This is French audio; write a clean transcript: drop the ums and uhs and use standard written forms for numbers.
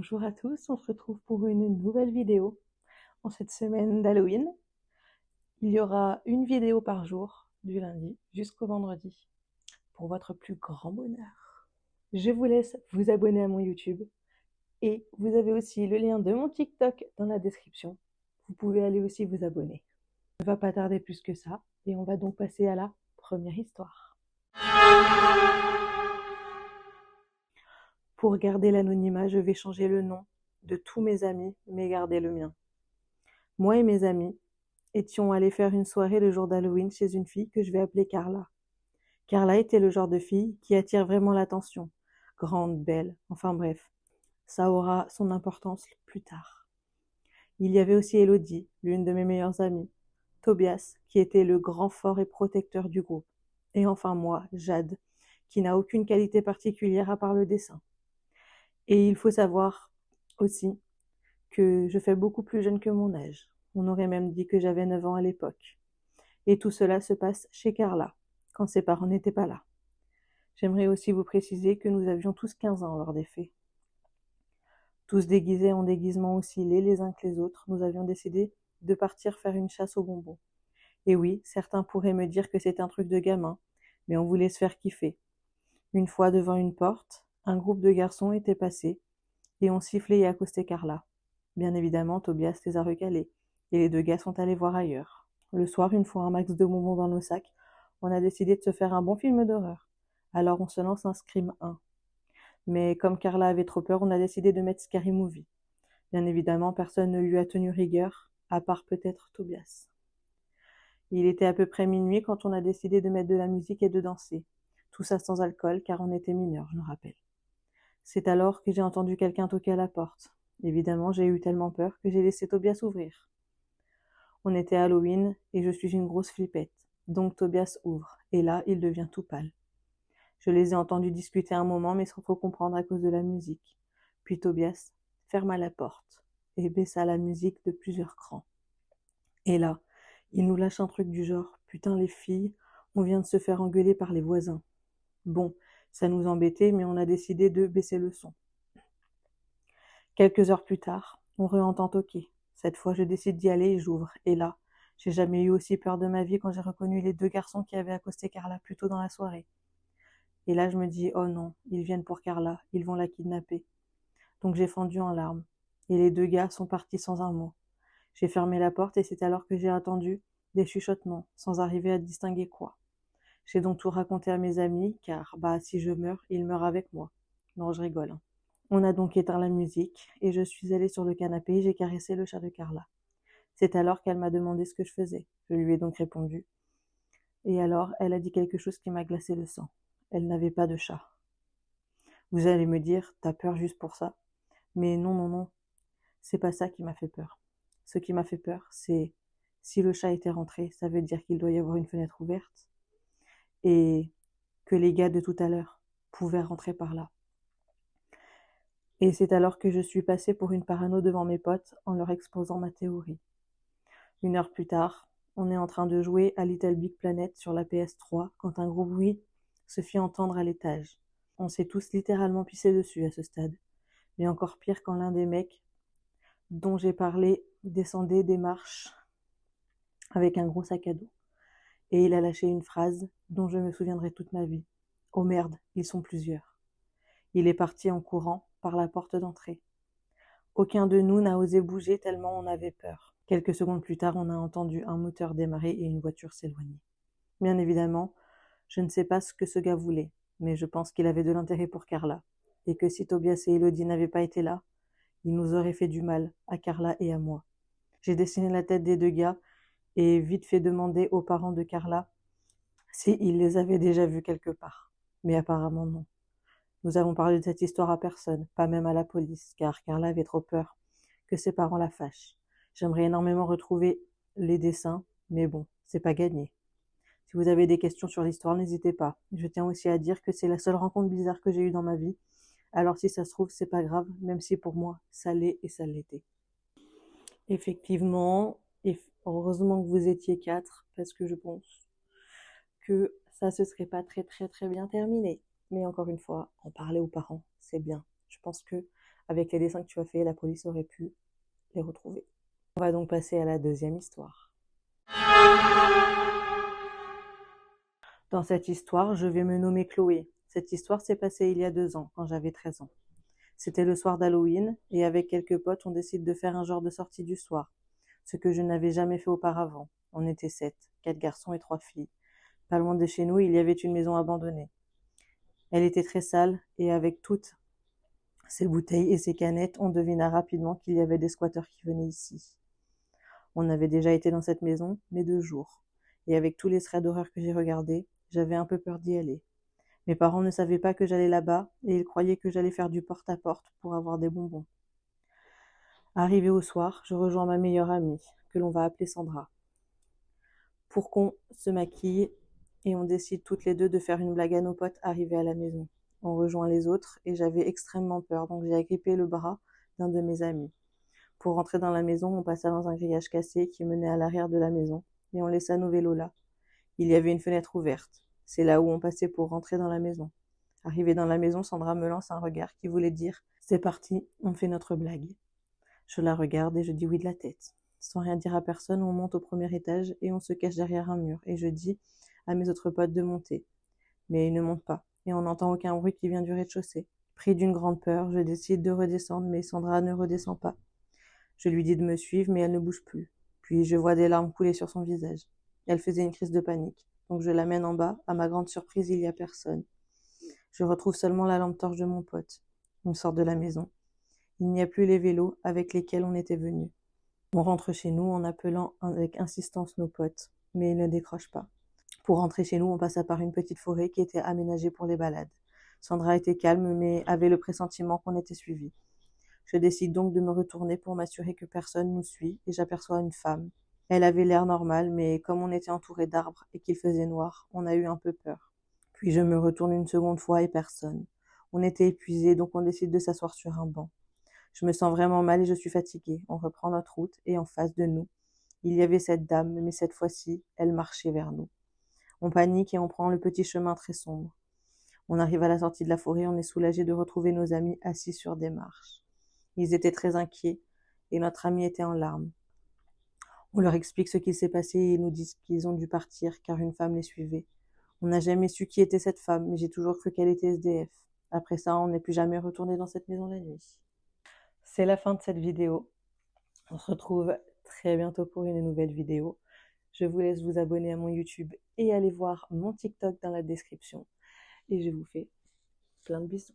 Bonjour à tous, on se retrouve pour une nouvelle vidéo en cette semaine d'Halloween. Il y aura une vidéo par jour du lundi jusqu'au vendredi pour votre plus grand bonheur. Je vous laisse vous abonner à mon YouTube et vous avez aussi le lien de mon TikTok dans la description. Vous pouvez aller aussi vous abonner. On ne va pas tarder plus que ça et on va donc passer à la première histoire. Pour garder l'anonymat, je vais changer le nom de tous mes amis, mais garder le mien. Moi et mes amis étions allés faire une soirée le jour d'Halloween chez une fille que je vais appeler Carla. Carla était le genre de fille qui attire vraiment l'attention. Grande, belle, enfin bref. Ça aura son importance plus tard. Il y avait aussi Elodie, l'une de mes meilleures amies. Tobias, qui était le grand fort et protecteur du groupe. Et enfin moi, Jade, qui n'a aucune qualité particulière à part le dessin. Et il faut savoir aussi que je fais beaucoup plus jeune que mon âge. On aurait même dit que j'avais 9 ans à l'époque. Et tout cela se passe chez Carla, quand ses parents n'étaient pas là. J'aimerais aussi vous préciser que nous avions tous 15 ans lors des faits. Tous déguisés en déguisements aussi laids les uns que les autres, nous avions décidé de partir faire une chasse aux bonbons. Et oui, certains pourraient me dire que c'est un truc de gamin, mais on voulait se faire kiffer. Une fois devant une porte, un groupe de garçons était passé, et ont sifflé et accosté Carla. Bien évidemment, Tobias les a recalés, et les deux gars sont allés voir ailleurs. Le soir, une fois un max de bonbons dans nos sacs, on a décidé de se faire un bon film d'horreur. Alors on se lance un Scream 1. Mais comme Carla avait trop peur, on a décidé de mettre Scary Movie. Bien évidemment, personne ne lui a tenu rigueur, à part peut-être Tobias. Il était à peu près minuit quand on a décidé de mettre de la musique et de danser. Tout ça sans alcool, car on était mineurs, je me rappelle. C'est alors que j'ai entendu quelqu'un toquer à la porte. Évidemment, j'ai eu tellement peur que j'ai laissé Tobias ouvrir. On était à Halloween et je suis une grosse flippette. Donc Tobias ouvre, et là, il devient tout pâle. Je les ai entendus discuter un moment, mais sans trop comprendre à cause de la musique. Puis Tobias ferma la porte et baissa la musique de plusieurs crans. Et là, il nous lâche un truc du genre « Putain les filles, on vient de se faire engueuler par les voisins. » Bon, ça nous embêtait, mais on a décidé de baisser le son. Quelques heures plus tard, on re-entend toquer. Cette fois, je décide d'y aller et j'ouvre. Et là, j'ai jamais eu aussi peur de ma vie quand j'ai reconnu les deux garçons qui avaient accosté Carla plus tôt dans la soirée. Et là, je me dis, oh non, ils viennent pour Carla, ils vont la kidnapper. Donc j'ai fondu en larmes. Et les deux gars sont partis sans un mot. J'ai fermé la porte et c'est alors que j'ai entendu des chuchotements, sans arriver à distinguer quoi. J'ai donc tout raconté à mes amis, car, si je meurs, ils meurent avec moi. Non, je rigole, hein. On a donc éteint la musique, et je suis allée sur le canapé et j'ai caressé le chat de Carla. C'est alors qu'elle m'a demandé ce que je faisais. Je lui ai donc répondu. Et alors, elle a dit quelque chose qui m'a glacé le sang. Elle n'avait pas de chat. Vous allez me dire, t'as peur juste pour ça? Mais non, non, non, c'est pas ça qui m'a fait peur. Ce qui m'a fait peur, c'est si le chat était rentré, ça veut dire qu'il doit y avoir une fenêtre ouverte et que les gars de tout à l'heure pouvaient rentrer par là. Et c'est alors que je suis passée pour une parano devant mes potes en leur exposant ma théorie. 1 heure plus tard, on est en train de jouer à Little Big Planet sur la PS3 quand un gros bruit se fit entendre à l'étage. On s'est tous littéralement pissés dessus à ce stade. Mais encore pire quand l'un des mecs dont j'ai parlé descendait des marches avec un gros sac à dos. Et il a lâché une phrase dont je me souviendrai toute ma vie. Oh merde, ils sont plusieurs. Il est parti en courant par la porte d'entrée. Aucun de nous n'a osé bouger tellement on avait peur. Quelques secondes plus tard, on a entendu un moteur démarrer et une voiture s'éloigner. Bien évidemment, je ne sais pas ce que ce gars voulait, mais je pense qu'il avait de l'intérêt pour Carla, et que si Tobias et Elodie n'avaient pas été là, il nous aurait fait du mal, à Carla et à moi. J'ai dessiné la tête des deux gars et vite fait demander aux parents de Carla s'ils les avaient déjà vus quelque part. Mais apparemment non. Nous avons parlé de cette histoire à personne, pas même à la police, car Carla avait trop peur que ses parents la fâchent. J'aimerais énormément retrouver les dessins, mais bon, c'est pas gagné. Si vous avez des questions sur l'histoire, n'hésitez pas. Je tiens aussi à dire que c'est la seule rencontre bizarre que j'ai eue dans ma vie. Alors si ça se trouve, c'est pas grave, même si pour moi, ça l'est et ça l'était. Effectivement, et heureusement que vous étiez 4, parce que je pense que ça se serait pas très très très bien terminé. Mais encore une fois, en parler aux parents, c'est bien. Je pense que Avec les dessins que tu as fait, la police aurait pu les retrouver. On va donc passer à la deuxième histoire. Dans cette histoire, je vais me nommer Chloé. Cette histoire s'est passée il y a 2 ans, quand j'avais 13 ans. C'était le soir d'Halloween, et avec quelques potes, on décide de faire un genre de sortie du soir, ce que je n'avais jamais fait auparavant. On était 7, 4 garçons et 3 filles. Pas loin de chez nous, il y avait une maison abandonnée. Elle était très sale, et avec toutes ces bouteilles et ces canettes, on devina rapidement qu'il y avait des squatteurs qui venaient ici. On avait déjà été dans cette maison, mais 2 jours. Et avec tous les traits d'horreur que j'ai regardés, j'avais un peu peur d'y aller. Mes parents ne savaient pas que j'allais là-bas, et ils croyaient que j'allais faire du porte-à-porte pour avoir des bonbons. Arrivé au soir, je rejoins ma meilleure amie, que l'on va appeler Sandra, pour qu'on se maquille, et on décide toutes les deux de faire une blague à nos potes arrivés à la maison. On rejoint les autres, et j'avais extrêmement peur, donc j'ai agrippé le bras d'un de mes amis. Pour rentrer dans la maison, on passa dans un grillage cassé qui menait à l'arrière de la maison, et on laissa nos vélos là. Il y avait une fenêtre ouverte. C'est là où on passait pour rentrer dans la maison. Arrivé dans la maison, Sandra me lance un regard qui voulait dire « C'est parti, on fait notre blague ». Je la regarde et je dis oui de la tête. Sans rien dire à personne, on monte au premier étage et on se cache derrière un mur, et je dis à mes autres potes de monter. Mais ils ne montent pas, et on n'entend aucun bruit qui vient du rez-de-chaussée. Pris d'une grande peur, je décide de redescendre, mais Sandra ne redescend pas. Je lui dis de me suivre, mais elle ne bouge plus. Puis je vois des larmes couler sur son visage. Elle faisait une crise de panique. Donc je l'amène en bas. À ma grande surprise, il n'y a personne. Je retrouve seulement la lampe torche de mon pote. On sort de la maison. Il n'y a plus les vélos avec lesquels on était venus. On rentre chez nous en appelant avec insistance nos potes, mais ils ne décrochent pas. Pour rentrer chez nous, on passa par une petite forêt qui était aménagée pour les balades. Sandra était calme, mais avait le pressentiment qu'on était suivis. Je décide donc de me retourner pour m'assurer que personne nous suit, et j'aperçois une femme. Elle avait l'air normale, mais comme on était entouré d'arbres et qu'il faisait noir, on a eu un peu peur. Puis je me retourne une seconde fois et personne. On était épuisés, donc on décide de s'asseoir sur un banc. Je me sens vraiment mal et je suis fatiguée. On reprend notre route, et en face de nous, il y avait cette dame, mais cette fois-ci, elle marchait vers nous. On panique et on prend le petit chemin très sombre. On arrive à la sortie de la forêt, on est soulagé de retrouver nos amis assis sur des marches. Ils étaient très inquiets, et notre ami était en larmes. On leur explique ce qui s'est passé et ils nous disent qu'ils ont dû partir car une femme les suivait. On n'a jamais su qui était cette femme, mais j'ai toujours cru qu'elle était SDF. Après ça, on n'est plus jamais retourné dans cette maison la nuit. C'est la fin de cette vidéo. On se retrouve très bientôt pour une nouvelle vidéo. Je vous laisse vous abonner à mon YouTube et aller voir mon TikTok dans la description. Et je vous fais plein de bisous.